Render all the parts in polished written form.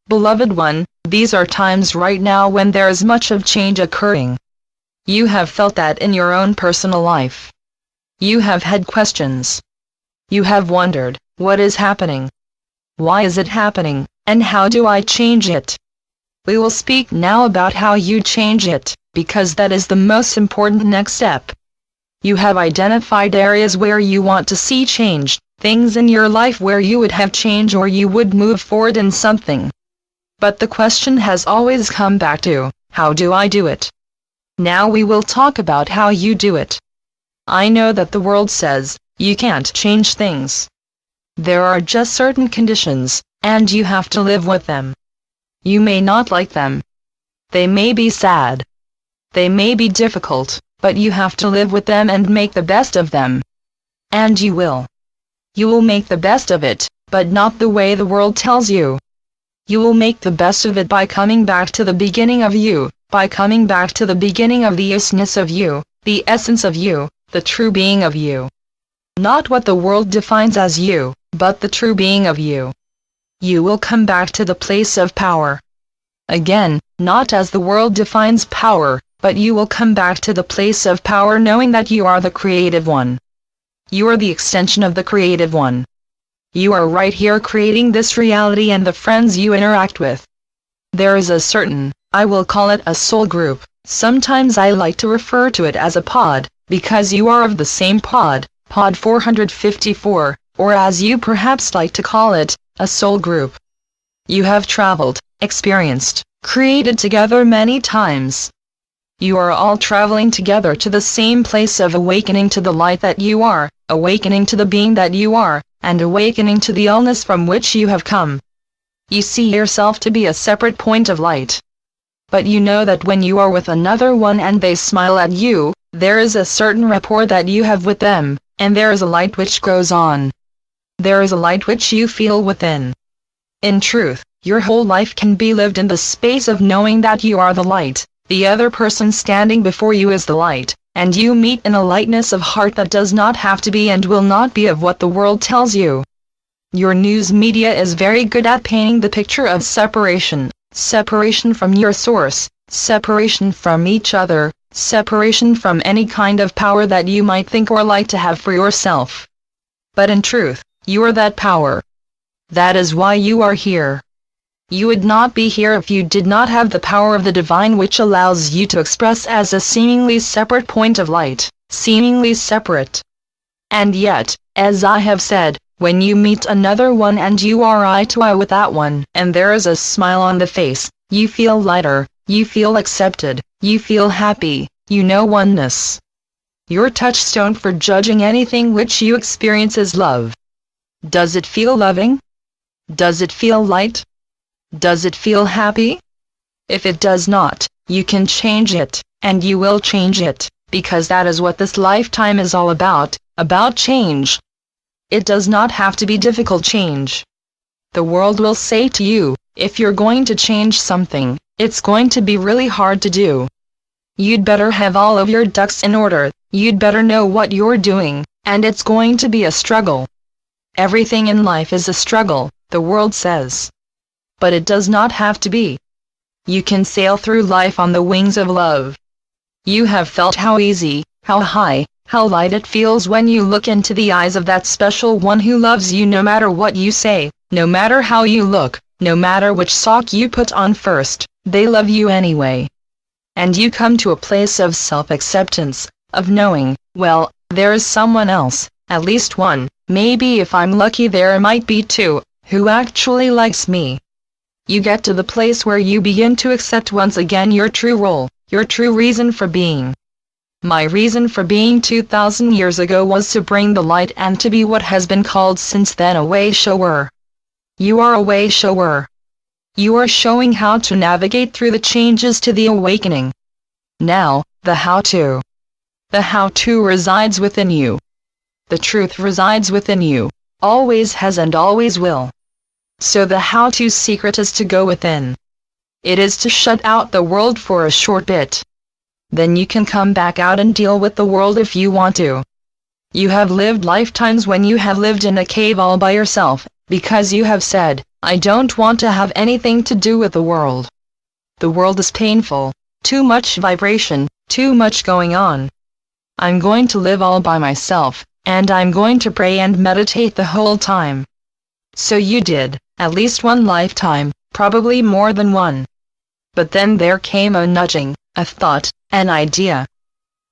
Beloved one, these are times right now when there is much of change occurring. You have felt that in your own personal life. You have had questions. You have wondered, what is happening? Why is it happening, and how do I change it? We will speak now about how you change it, because that is the most important next step. You have identified areas where you want to see change, things in your life where you would have change or you would move forward in something. But the question has always come back to, how do I do it? Now we will talk about how you do it. I know that the world says, you can't change things. There are just certain conditions, and you have to live with them. You may not like them. They may be sad. They may be difficult, but you have to live with them and make the best of them. And you will. You will make the best of it, but not the way the world tells you. You will make the best of it by coming back to the beginning of you, by coming back to the beginning of the essence of you, the essence of you, the true being of you. Not what the world defines as you, but the true being of you. You will come back to the place of power. Again, not as the world defines power, but you will come back to the place of power knowing that you are the creative one. You are the extension of the creative one. You are right here creating this reality and the friends you interact with. There is a certain, I will call it a soul group, sometimes I like to refer to it as a pod, because you are of the same pod, pod 454, or as you perhaps like to call it, a soul group. You have traveled, experienced, created together many times. You are all traveling together to the same place of awakening to the light that you are, awakening to the being that you are, and awakening to the illness from which you have come. You see yourself to be a separate point of light. But you know that when you are with another one and they smile at you, there is a certain rapport that you have with them, and there is a light which grows on. There is a light which you feel within. In truth, your whole life can be lived in the space of knowing that you are the light, the other person standing before you is the light, and you meet in a lightness of heart that does not have to be and will not be of what the world tells you. Your news media is very good at painting the picture of separation, separation from your source, separation from each other, separation from any kind of power that you might think or like to have for yourself. But in truth, you are that power. That is why you are here. You would not be here if you did not have the power of the divine which allows you to express as a seemingly separate point of light, seemingly separate. And yet, as I have said, when you meet another one and you are eye to eye with that one, and there is a smile on the face, you feel lighter, you feel accepted, you feel happy, you know oneness. Your touchstone for judging anything which you experience is love. Does it feel loving? Does it feel light? Does it feel happy? If it does not, you can change it, and you will change it, because that is what this lifetime is all about change. It does not have to be difficult change. The world will say to you, if you're going to change something, it's going to be really hard to do. You'd better have all of your ducks in order, you'd better know what you're doing, and it's going to be a struggle. Everything in life is a struggle, the world says. But it does not have to be. You can sail through life on the wings of love. You have felt how easy, how high, how light it feels when you look into the eyes of that special one who loves you no matter what you say, no matter how you look, no matter which sock you put on first, they love you anyway. And you come to a place of self-acceptance, of knowing, well, there is someone else, at least one, maybe if I'm lucky there might be two, who actually likes me. You get to the place where you begin to accept once again your true role, your true reason for being. My reason for being 2,000 years ago was to bring the light and to be what has been called since then a way shower. You are a way shower. You are showing how to navigate through the changes to the awakening. Now, the how-to. The how-to resides within you. The truth resides within you, always has and always will. So the how-to secret is to go within. It is to shut out the world for a short bit. Then you can come back out and deal with the world if you want to. You have lived lifetimes when you have lived in a cave all by yourself, because you have said, I don't want to have anything to do with the world. The world is painful, too much vibration, too much going on. I'm going to live all by myself, and I'm going to pray and meditate the whole time. So you did, at least one lifetime, probably more than one. But then there came a nudging, a thought, an idea.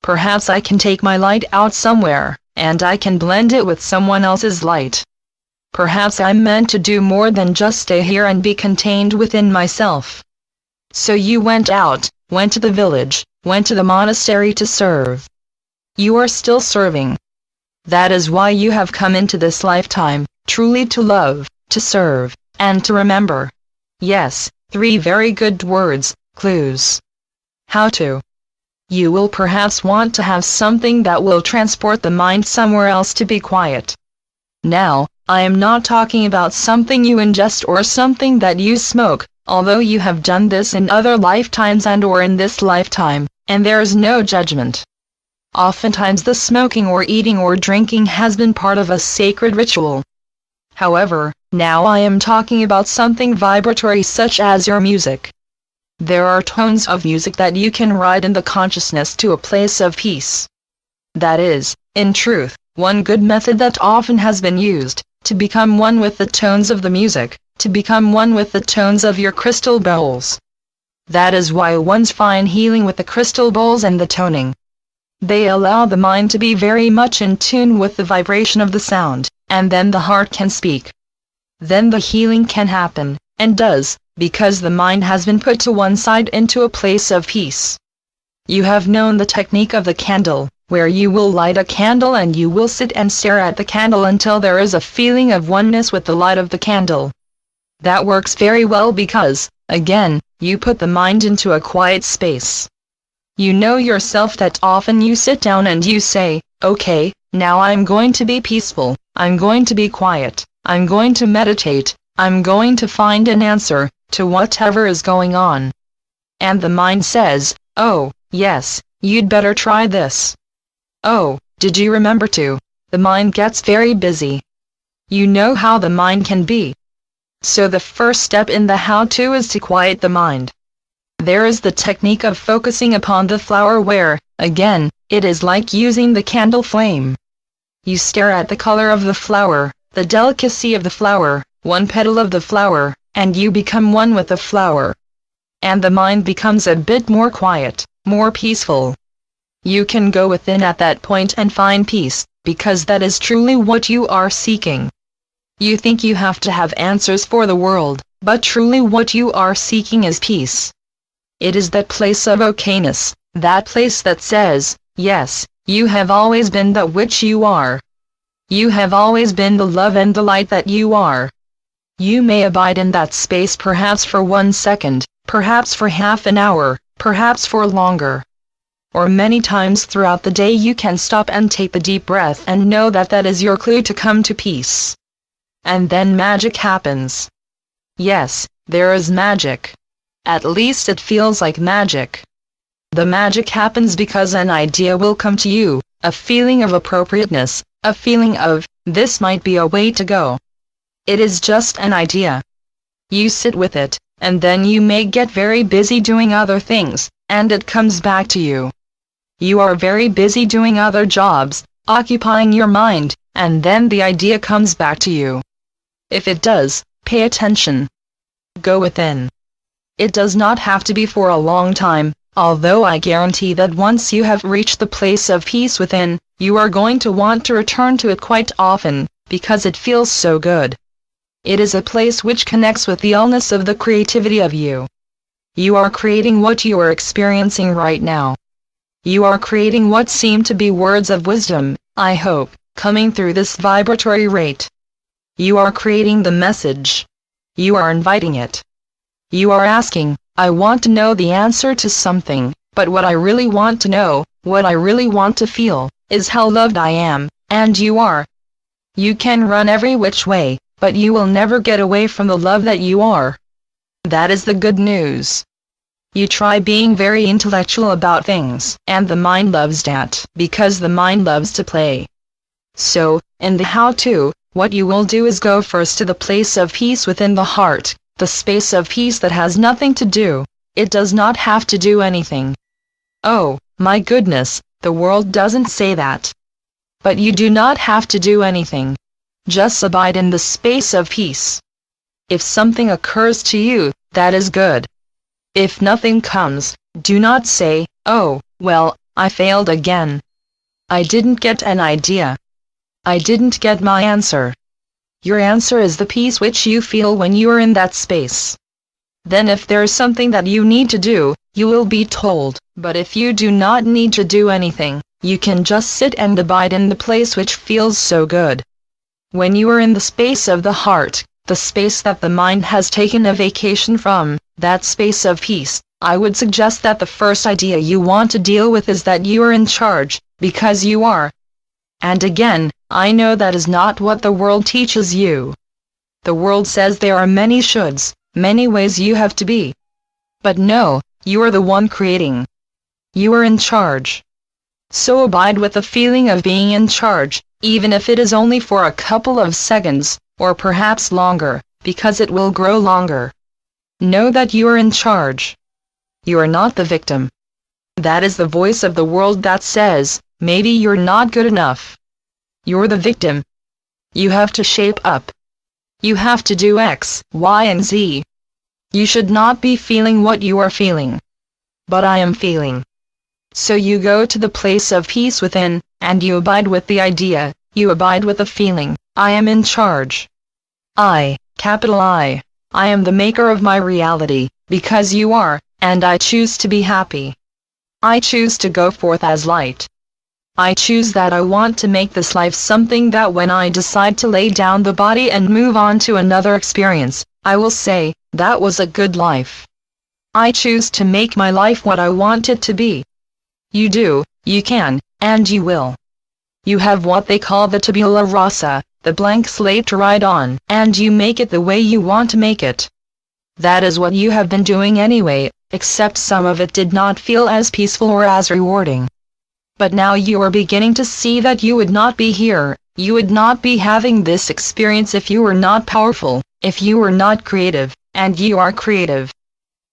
Perhaps I can take my light out somewhere, and I can blend it with someone else's light. Perhaps I'm meant to do more than just stay here and be contained within myself. So you went out, went to the village, went to the monastery to serve. You are still serving. That is why you have come into this lifetime, truly to love, to serve, and to remember. Yes, 3 very good words, clues. How to. You will perhaps want to have something that will transport the mind somewhere else to be quiet. Now, I am not talking about something you ingest or something that you smoke, although you have done this in other lifetimes and or in this lifetime, and there is no judgment. Oftentimes the smoking or eating or drinking has been part of a sacred ritual. However, now I am talking about something vibratory such as your music. There are tones of music that you can ride in the consciousness to a place of peace. That is, in truth, one good method that often has been used, to become one with the tones of the music, to become one with the tones of your crystal bowls. That is why one's find healing with the crystal bowls and the toning. They allow the mind to be very much in tune with the vibration of the sound, and then the heart can speak. Then the healing can happen, and does, because the mind has been put to one side into a place of peace. You have known the technique of the candle, where you will light a candle and you will sit and stare at the candle until there is a feeling of oneness with the light of the candle. That works very well because, again, you put the mind into a quiet space. You know yourself that often you sit down and you say, okay, now I'm going to be peaceful, I'm going to be quiet, I'm going to meditate, I'm going to find an answer to whatever is going on. And the mind says, oh, yes, you'd better try this. Oh, did you remember to? The mind gets very busy. You know how the mind can be. So the first step in the how-to is to quiet the mind. There is the technique of focusing upon the flower where, again, it is like using the candle flame. You stare at the color of the flower, the delicacy of the flower, one petal of the flower, and you become one with the flower. And the mind becomes a bit more quiet, more peaceful. You can go within at that point and find peace, because that is truly what you are seeking. You think you have to have answers for the world, but truly what you are seeking is peace. It is that place of okayness, that place that says, yes, you have always been that which you are. You have always been the love and the light that you are. You may abide in that space perhaps for 1 second, perhaps for half an hour, perhaps for longer. Or many times throughout the day you can stop and take a deep breath and know that that is your clue to come to peace. And then magic happens. Yes, there is magic. At least it feels like magic. The magic happens because an idea will come to you, a feeling of appropriateness, a feeling of, this might be a way to go. It is just an idea. You sit with it, and then you may get very busy doing other things, and it comes back to you. You are very busy doing other jobs, occupying your mind, and then the idea comes back to you. If it does, pay attention. Go within. It does not have to be for a long time, although I guarantee that once you have reached the place of peace within, you are going to want to return to it quite often, because it feels so good. It is a place which connects with the illness of the creativity of you. You are creating what you are experiencing right now. You are creating what seem to be words of wisdom, I hope, coming through this vibratory rate. You are creating the message. You are inviting it. You are asking, I want to know the answer to something, but what I really want to know, what I really want to feel, is how loved I am, and you are. You can run every which way, but you will never get away from the love that you are. That is the good news. You try being very intellectual about things, and the mind loves that, because the mind loves to play. So, in the how-to, What you will do is go first to the place of peace within the heart, the space of peace that has nothing to do. It does not have to do anything. Oh, my goodness, the world doesn't say that. But you do not have to do anything. Just abide in the space of peace. If something occurs to you, that is good. If nothing comes, do not say, "Oh, well, I failed again. I didn't get an idea. I didn't get my answer." Your answer is the peace which you feel when you are in that space. Then if there is something that you need to do, you will be told. But if you do not need to do anything, you can just sit and abide in the place which feels so good. When you are in the space of the heart, the space that the mind has taken a vacation from, that space of peace, I would suggest that the first idea you want to deal with is that you are in charge, because you are. And again, I know that is not what the world teaches you. The world says there are many shoulds, many ways you have to be. But no, you are the one creating. You are in charge. So abide with the feeling of being in charge, even if it is only for a couple of seconds, or perhaps longer, because it will grow longer. Know that you are in charge. You are not the victim. That is the voice of the world that says, maybe you're not good enough. You're the victim. You have to shape up. You have to do X, Y, and Z. You should not be feeling what you are feeling. But I am feeling. So you go to the place of peace within, and you abide with the idea, you abide with the feeling, I am in charge. Capital I am the maker of my reality, because you are, and I choose to be happy. I choose to go forth as light. I choose that I want to make this life something that when I decide to lay down the body and move on to another experience, I will say, that was a good life. I choose to make my life what I want it to be. You do, you can, and you will. You have what they call the tabula rasa, the blank slate to write on, and you make it the way you want to make it. That is what you have been doing anyway, except some of it did not feel as peaceful or as rewarding. But now you are beginning to see that you would not be here, you would not be having this experience if you were not powerful, if you were not creative, and you are creative.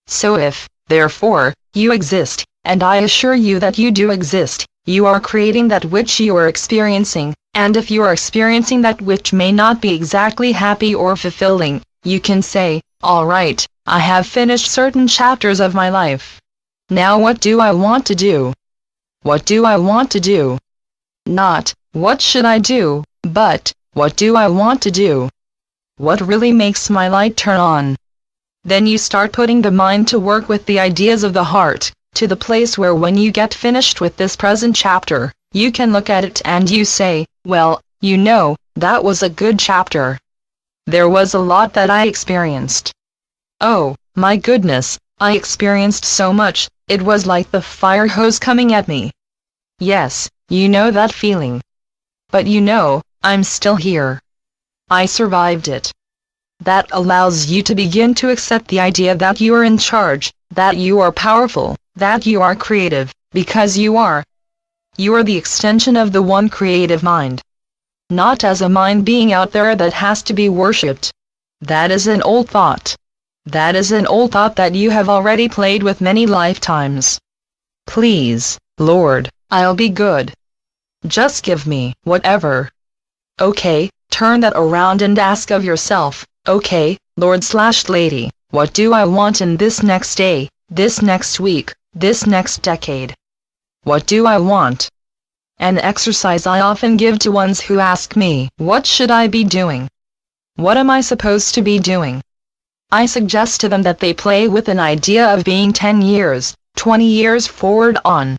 So if, therefore, you exist, and I assure you that you do exist, you are creating that which you are experiencing, and if you are experiencing that which may not be exactly happy or fulfilling, you can say, all right, I have finished certain chapters of my life. Now what do I want to do? What do I want to do? Not, what should I do, but, what do I want to do? What really makes my light turn on? Then you start putting the mind to work with the ideas of the heart, to the place where when you get finished with this present chapter, you can look at it and you say, well, you know, that was a good chapter. There was a lot that I experienced. Oh, my goodness, I experienced so much, it was like the fire hose coming at me. Yes, you know that feeling. But you know, I'm still here. I survived it. That allows you to begin to accept the idea that you are in charge, that you are powerful, that you are creative, because you are. You are the extension of the one creative mind. Not as a mind being out there that has to be worshipped. That is an old thought. That is an old thought that you have already played with many lifetimes. Please, Lord, I'll be good. Just give me whatever. Okay, turn that around and ask of yourself, okay, Lord/Lady, what do I want in this next day, this next week, this next decade? What do I want? An exercise I often give to ones who ask me, what should I be doing? What am I supposed to be doing? I suggest to them that they play with an idea of being 10 years, 20 years forward on.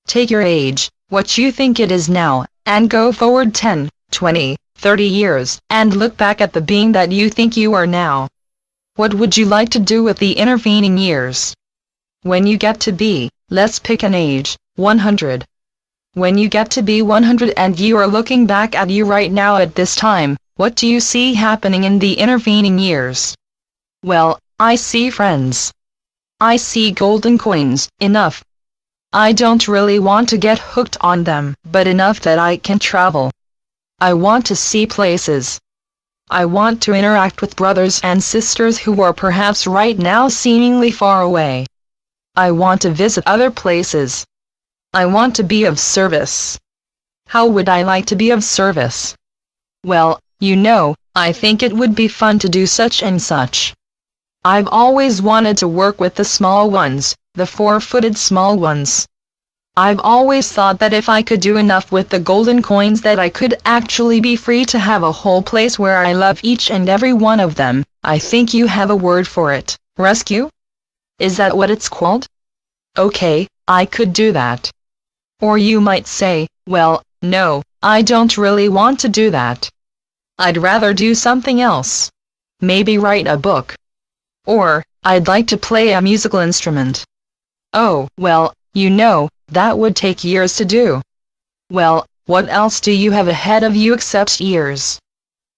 Take your age, what you think it is now, and go forward 10, 20, 30 years, and look back at the being that you think you are now. What would you like to do with the intervening years? When you get to be, let's pick an age, 100. When you get to be 100 and you are looking back at you right now at this time, what do you see happening in the intervening years? Well, I see friends. I see golden coins, enough. I don't really want to get hooked on them, but enough that I can travel. I want to see places. I want to interact with brothers and sisters who are perhaps right now seemingly far away. I want to visit other places. I want to be of service. How would I like to be of service? Well, you know, I think it would be fun to do such and such. I've always wanted to work with the small ones, the four-footed small ones. I've always thought that if I could do enough with the golden coins that I could actually be free to have a whole place where I love each and every one of them. I think you have a word for it. Rescue? Is that what it's called? Okay, I could do that. Or you might say, well, no, I don't really want to do that. I'd rather do something else. Maybe write a book. Or, I'd like to play a musical instrument. Oh, well, you know, that would take years to do. Well, what else do you have ahead of you except years?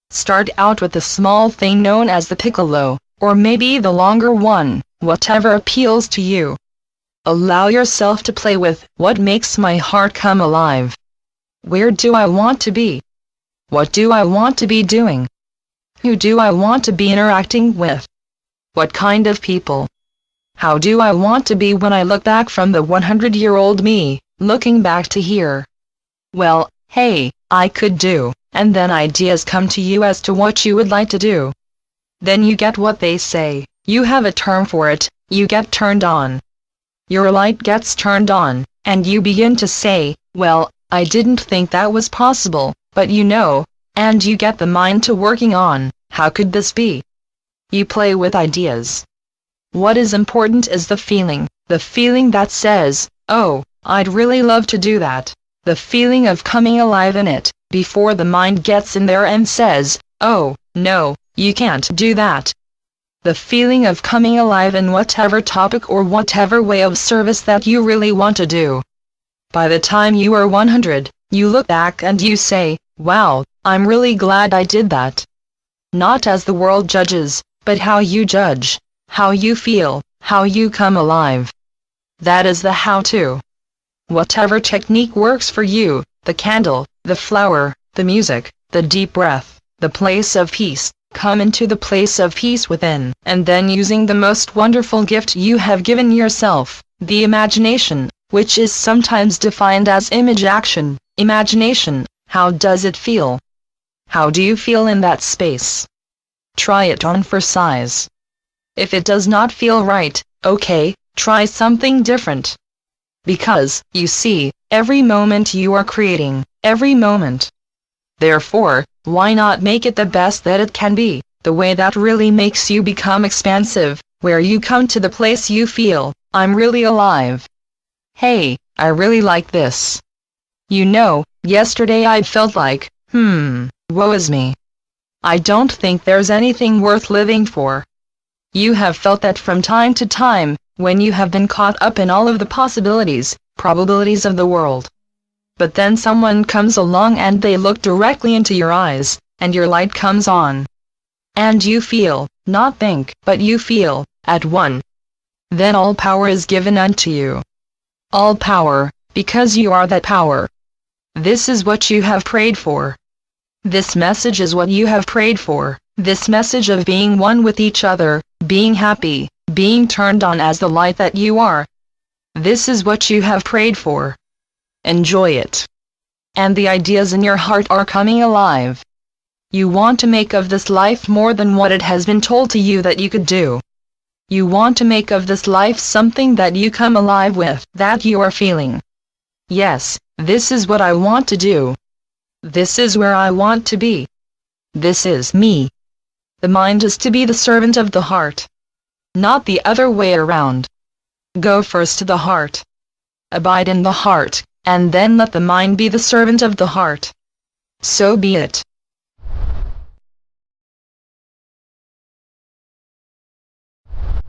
Start out with the small thing known as the piccolo, or maybe the longer one, whatever appeals to you. Allow yourself to play with what makes my heart come alive. Where do I want to be? What do I want to be doing? Who do I want to be interacting with? What kind of people? How do I want to be when I look back from the 100-year-old me, looking back to here? Well, hey, I could do, and then ideas come to you as to what you would like to do. Then you get what they say, you have a term for it, you get turned on. Your light gets turned on, and you begin to say, well, I didn't think that was possible, but you know, and you get the mind to working on, how could this be? You play with ideas. What is important is the feeling that says, oh, I'd really love to do that, the feeling of coming alive in it, before the mind gets in there and says, oh, no, you can't do that. The feeling of coming alive in whatever topic or whatever way of service that you really want to do. By the time you are 100, you look back and you say, wow, I'm really glad I did that. Not as the world judges, but how you judge, how you feel, how you come alive. That is the how-to. Whatever technique works for you, the candle, the flower, the music, the deep breath, the place of peace, come into the place of peace within, and then using the most wonderful gift you have given yourself, the imagination, which is sometimes defined as image action, imagination, how does it feel? How do you feel in that space? Try it on for size. If it does not feel right, okay, try something different. Because, you see, every moment you are creating, every moment. Therefore, why not make it the best that it can be, the way that really makes you become expansive, where you come to the place you feel, I'm really alive. Hey, I really like this. You know, yesterday I felt like, woe is me. I don't think there's anything worth living for. You have felt that from time to time, when you have been caught up in all of the possibilities, probabilities of the world. But then someone comes along and they look directly into your eyes, and your light comes on. And you feel, not think, but you feel, at one. Then all power is given unto you. All power, because you are that power. This is what you have prayed for. This message is what you have prayed for, this message of being one with each other, being happy, being turned on as the light that you are. This is what you have prayed for. Enjoy it. And the ideas in your heart are coming alive. You want to make of this life more than what it has been told to you that you could do. You want to make of this life something that you come alive with, that you are feeling. Yes, this is what I want to do. This is where I want to be. This is me. The mind is to be the servant of the heart. Not the other way around. Go first to the heart. Abide in the heart, and then let the mind be the servant of the heart. So be it.